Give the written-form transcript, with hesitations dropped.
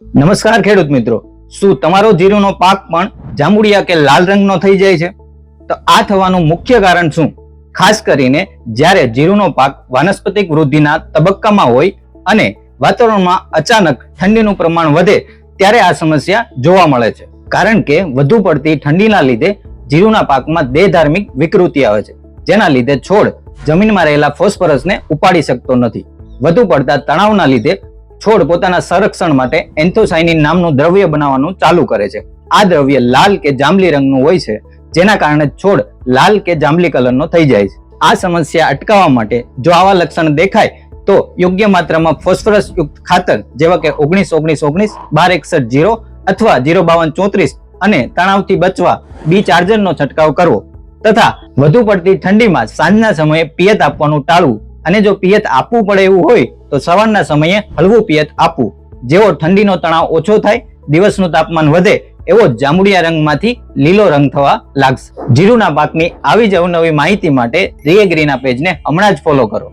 નમસ્કાર ખેડૂત મિત્રો, શું તમારો જીરુનો પાક પણ જાંબુડિયા કે લાલ રંગનો થઈ જાય છે? તો આ થવાનું મુખ્ય કારણ શું? ખાસ કરીને જ્યારે જીરુનો પાક વાનસ્પતિક વૃદ્ધિના તબક્કામાં હોય અને વાતાવરણમાં અચાનક ઠંડીનું પ્રમાણ વધે ત્યારે આ સમસ્યા જોવા મળે છે. કારણ કે વધુ પડતી ઠંડીના લીધે જીરુના પાકમાં દેહધાર્મિક વિકૃતિ આવે છે, જેના લીધે છોડ જમીનમાં રહેલા ફોસ્ફરસને ઉપાડી શકતો નથી. વધુ પડતા તણાવના લીધે છોડ પોતાના સંરક્ષણ માટે એન્થોસાયનિન નામનું દ્રવ્ય બનાવવાનું ચાલુ કરે છે. આ દ્રવ્ય લાલ કે જાંબલી રંગનું હોય છે, જેના કારણે છોડ લાલ કે જાંબલી કલરનો થઈ જાય છે. આ સમસ્યા અટકાવવા માટે જો આવા લક્ષણ દેખાય તો યોગ્ય માત્રામાં ફોસ્ફરસ યુક્ત ખાતર જેવા કે 19-19-19, 12-61-0 અથવા 0-52-34 અને તણાવથી બચવા બી ચાર્જરનો છંટકાવ કરવો તથા વધુ પડતી ઠંડીમાં સાંજના સમયે પિયત આપવાનું ટાળવું અને જો પિયત આપવું પડે એવું હોય તો સવારના સમયે હળવું પિયત આપવું. જેવો ઠંડીનો તણાવ ઓછો થાય, દિવસનું તાપમાન વધે, એવો જાંબુડિયા રંગમાંથી લીલો રંગ થવા લાગશે. જીરુના પાકની આવી જ અવનવી માહિતી માટે રીએગ્રીના પેજને હમણાં જ ફોલો કરો.